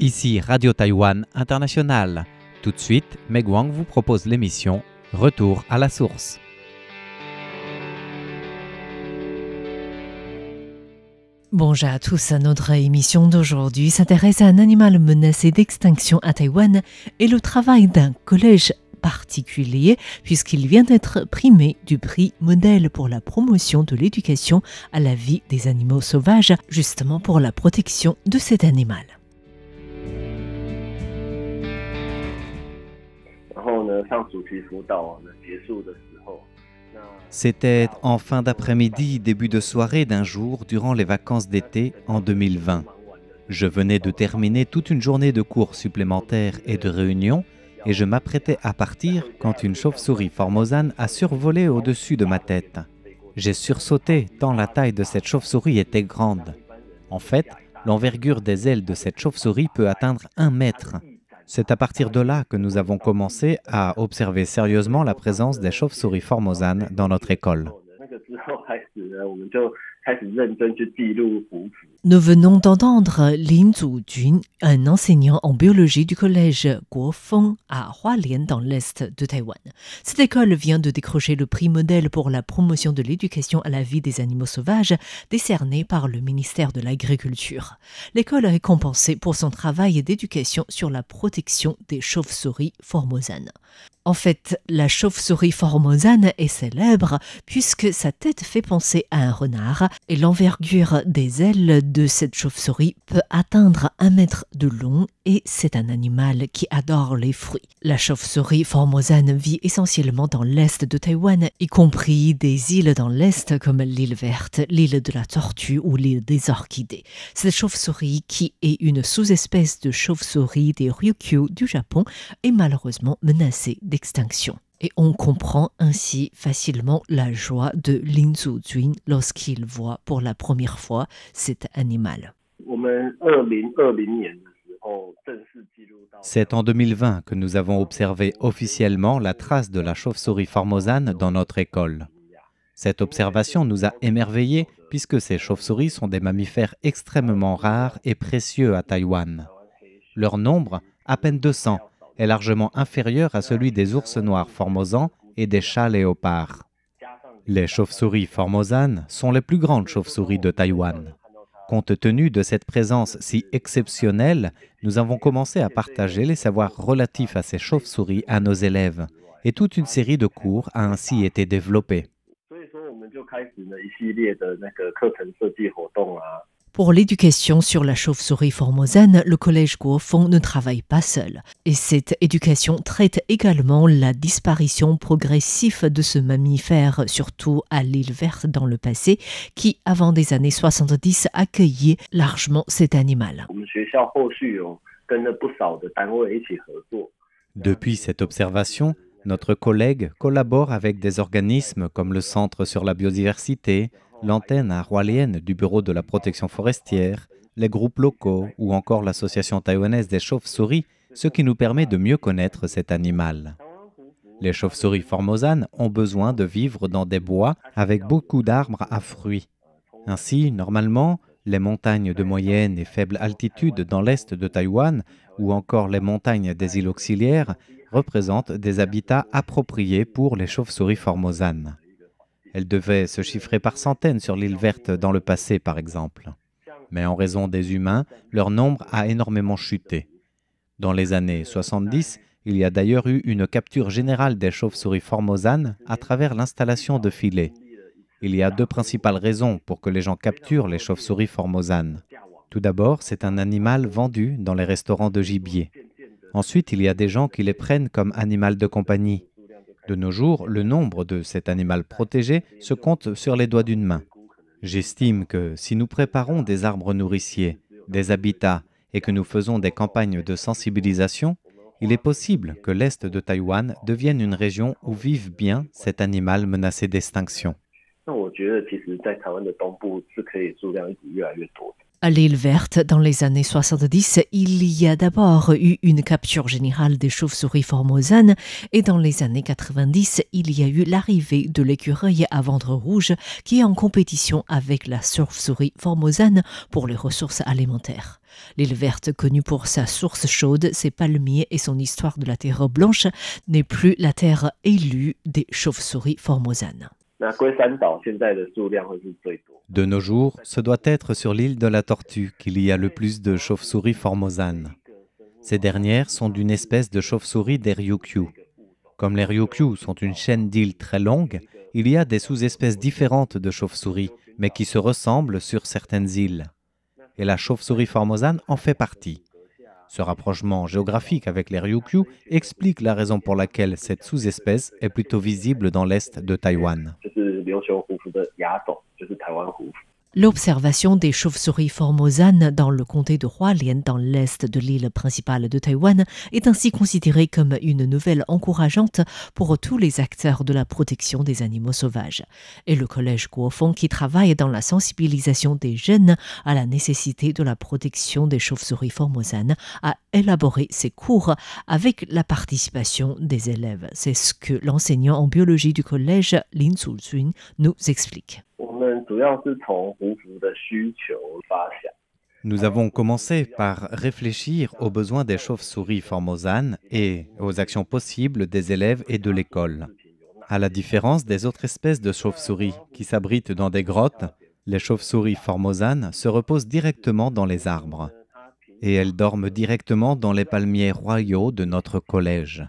Ici Radio Taïwan International. Tout de suite, Meg Wang vous propose l'émission Retour à la source. Bonjour à tous, notre émission d'aujourd'hui s'intéresse à un animal menacé d'extinction à Taïwan et le travail d'un collège particulier puisqu'il vient d'être primé du prix modèle pour la promotion de l'éducation à la vie des animaux sauvages, justement pour la protection de cet animal. C'était en fin d'après-midi, début de soirée d'un jour durant les vacances d'été en 2020. Je venais de terminer toute une journée de cours supplémentaires et de réunions et je m'apprêtais à partir quand une chauve-souris formosane a survolé au-dessus de ma tête. J'ai sursauté tant la taille de cette chauve-souris était grande. En fait, l'envergure des ailes de cette chauve-souris peut atteindre 1 mètre. C'est à partir de là que nous avons commencé à observer sérieusement la présence des chauves-souris formosanes dans notre école. Nous venons d'entendre Lin Zujun, un enseignant en biologie du collège Guofeng à Hualien dans l'est de Taïwan. Cette école vient de décrocher le prix modèle pour la promotion de l'éducation à la vie des animaux sauvages décerné par le ministère de l'Agriculture. L'école est récompensée pour son travail d'éducation sur la protection des chauves-souris formosanes. En fait, la chauve-souris formosane est célèbre puisque sa tête fait penser à un renard et l'envergure des ailes de cette chauve-souris peut atteindre 1 mètre de long et c'est un animal qui adore les fruits. La chauve-souris formosane vit essentiellement dans l'est de Taïwan, y compris des îles dans l'est comme l'île Verte, l'île de la Tortue ou l'île des Orchidées. Cette chauve-souris, qui est une sous-espèce de chauve-souris des Ryukyu du Japon, est malheureusement menacée d'extinction. Et on comprend ainsi facilement la joie de Lin Zujun lorsqu'il voit pour la première fois cet animal. C'est en 2020 que nous avons observé officiellement la trace de la chauve-souris formosane dans notre école. Cette observation nous a émerveillés puisque ces chauves-souris sont des mammifères extrêmement rares et précieux à Taïwan. Leur nombre, à peine 200, est largement inférieur à celui des ours noirs formosans et des chats léopards. Les chauves-souris formosanes sont les plus grandes chauves-souris de Taïwan. Compte tenu de cette présence si exceptionnelle, nous avons commencé à partager les savoirs relatifs à ces chauves-souris à nos élèves, et toute une série de cours a ainsi été développée. Pour l'éducation sur la chauve-souris formosane, le collège Guofeng ne travaille pas seul. Et cette éducation traite également la disparition progressive de ce mammifère, surtout à l'île Verte dans le passé, qui, avant des années 70, accueillait largement cet animal. Depuis cette observation, notre collègue collabore avec des organismes comme le Centre sur la biodiversité, l'antenne à Hualien du Bureau de la protection forestière, les groupes locaux ou encore l'Association taïwanaise des chauves-souris, ce qui nous permet de mieux connaître cet animal. Les chauves-souris formosanes ont besoin de vivre dans des bois avec beaucoup d'arbres à fruits. Ainsi, normalement, les montagnes de moyenne et faible altitude dans l'est de Taïwan ou encore les montagnes des îles auxiliaires représentent des habitats appropriés pour les chauves-souris formosanes. Elles devaient se chiffrer par centaines sur l'île Verte dans le passé, par exemple. Mais en raison des humains, leur nombre a énormément chuté. Dans les années 70, il y a d'ailleurs eu une capture générale des chauves-souris formosanes à travers l'installation de filets. Il y a 2 principales raisons pour que les gens capturent les chauves-souris formosanes. Tout d'abord, c'est un animal vendu dans les restaurants de gibier. Ensuite, il y a des gens qui les prennent comme animal de compagnie. De nos jours, le nombre de cet animal protégé se compte sur les doigts d'une main. J'estime que si nous préparons des arbres nourriciers, des habitats et que nous faisons des campagnes de sensibilisation, il est possible que l'est de Taïwan devienne une région où vive bien cet animal menacé d'extinction. À l'île Verte, dans les années 70, il y a d'abord eu une capture générale des chauves-souris formosanes et dans les années 90, il y a eu l'arrivée de l'écureuil à ventre rouge qui est en compétition avec la chauve-souris formosane pour les ressources alimentaires. L'île verte, connue pour sa source chaude, ses palmiers et son histoire de la terre blanche, n'est plus la terre élue des chauves-souris formosanes. De nos jours, ce doit être sur l'île de la Tortue qu'il y a le plus de chauves-souris formosanes. Ces dernières sont d'une espèce de chauve-souris des Ryukyu. Comme les Ryukyu sont une chaîne d'îles très longue, il y a des sous-espèces différentes de chauves-souris, mais qui se ressemblent sur certaines îles. Et la chauve-souris formosane en fait partie. Ce rapprochement géographique avec les Ryukyu explique la raison pour laquelle cette sous-espèce est plutôt visible dans l'est de Taïwan. L'observation des chauves-souris formosanes dans le comté de Hualien, dans l'est de l'île principale de Taïwan, est ainsi considérée comme une nouvelle encourageante pour tous les acteurs de la protection des animaux sauvages. Et le collège Guofeng, qui travaille dans la sensibilisation des jeunes à la nécessité de la protection des chauves-souris formosanes, a élaboré ses cours avec la participation des élèves. C'est ce que l'enseignant en biologie du collège Lin Zujun nous explique. Nous avons commencé par réfléchir aux besoins des chauves-souris formosanes et aux actions possibles des élèves et de l'école. À la différence des autres espèces de chauves-souris qui s'abritent dans des grottes, les chauves-souris formosanes se reposent directement dans les arbres. Et elles dorment directement dans les palmiers royaux de notre collège.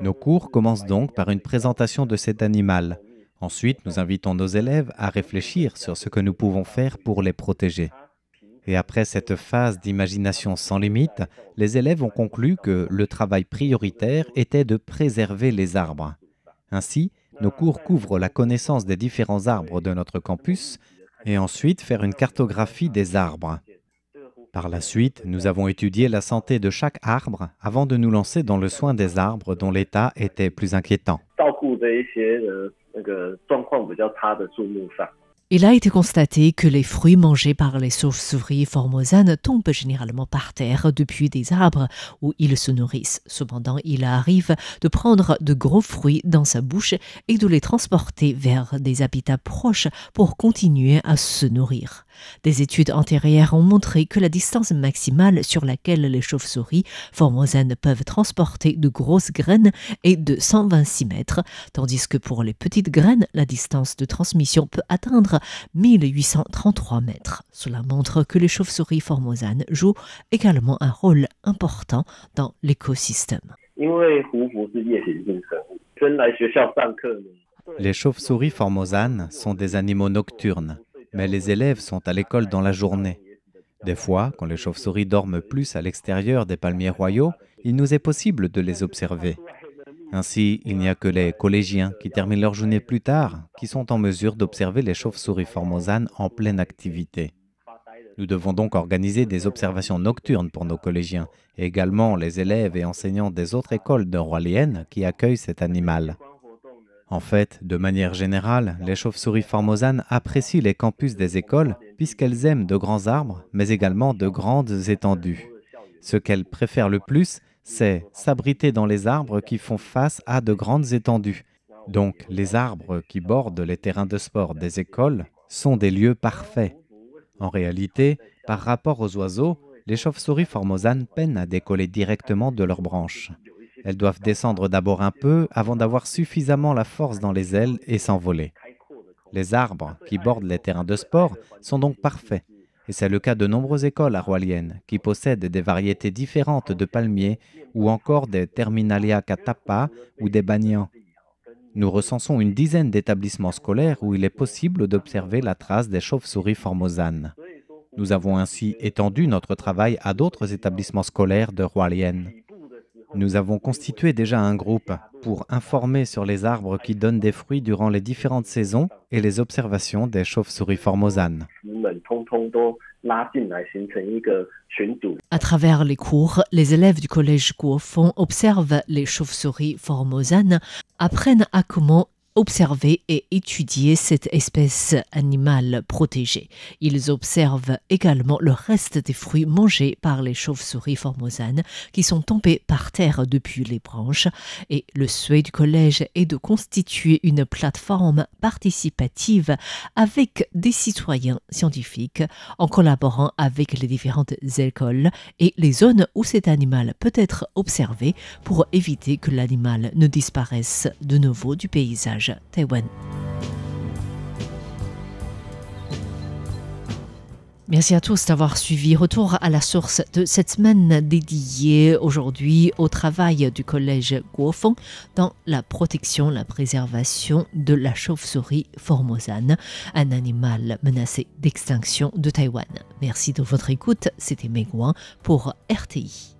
Nos cours commencent donc par une présentation de cet animal. Ensuite, nous invitons nos élèves à réfléchir sur ce que nous pouvons faire pour les protéger. Et après cette phase d'imagination sans limite, les élèves ont conclu que le travail prioritaire était de préserver les arbres. Ainsi, nos cours couvrent la connaissance des différents arbres de notre campus et ensuite faire une cartographie des arbres. Par la suite, nous avons étudié la santé de chaque arbre avant de nous lancer dans le soin des arbres dont l'état était plus inquiétant. Il a été constaté que les fruits mangés par les chauves-souris formosanes tombent généralement par terre depuis des arbres où ils se nourrissent. Cependant, il arrive de prendre de gros fruits dans sa bouche et de les transporter vers des habitats proches pour continuer à se nourrir. Des études antérieures ont montré que la distance maximale sur laquelle les chauves-souris formosanes peuvent transporter de grosses graines est de 126 mètres, tandis que pour les petites graines, la distance de transmission peut atteindre 1833 mètres. Cela montre que les chauves-souris formosanes jouent également un rôle important dans l'écosystème. Les chauves-souris formosanes sont des animaux nocturnes, mais les élèves sont à l'école dans la journée. Des fois, quand les chauves-souris dorment plus à l'extérieur des palmiers royaux, il nous est possible de les observer. Ainsi, il n'y a que les collégiens qui terminent leur journée plus tard qui sont en mesure d'observer les chauves-souris formosanes en pleine activité. Nous devons donc organiser des observations nocturnes pour nos collégiens et également les élèves et enseignants des autres écoles de Hualien qui accueillent cet animal. En fait, de manière générale, les chauves-souris formosanes apprécient les campus des écoles puisqu'elles aiment de grands arbres, mais également de grandes étendues. Ce qu'elles préfèrent le plus, c'est s'abriter dans les arbres qui font face à de grandes étendues. Donc, les arbres qui bordent les terrains de sport des écoles sont des lieux parfaits. En réalité, par rapport aux oiseaux, les chauves-souris formosanes peinent à décoller directement de leurs branches. Elles doivent descendre d'abord un peu avant d'avoir suffisamment la force dans les ailes et s'envoler. Les arbres qui bordent les terrains de sport sont donc parfaits. Et c'est le cas de nombreuses écoles à Hualien qui possèdent des variétés différentes de palmiers ou encore des Terminalia catappa ou des banians. Nous recensons une dizaine d'établissements scolaires où il est possible d'observer la trace des chauves-souris formosanes. Nous avons ainsi étendu notre travail à d'autres établissements scolaires de Hualien. Nous avons constitué déjà un groupe pour informer sur les arbres qui donnent des fruits durant les différentes saisons et les observations des chauves-souris formosanes. À travers les cours, les élèves du collège Guofeng observent les chauves-souris formosanes, apprennent à comment observer et étudier cette espèce animale protégée. Ils observent également le reste des fruits mangés par les chauves-souris formosanes qui sont tombés par terre depuis les branches. Et le souhait du collège est de constituer une plateforme participative avec des citoyens scientifiques en collaborant avec les différentes écoles et les zones où cet animal peut être observé pour éviter que l'animal ne disparaisse de nouveau du paysage taïwanais. Merci à tous d'avoir suivi. Retour à la source de cette semaine dédiée aujourd'hui au travail du collège Guofeng dans la protection, la préservation de la chauve-souris formosane, un animal menacé d'extinction de Taïwan. Merci de votre écoute. C'était Meguan pour RTI.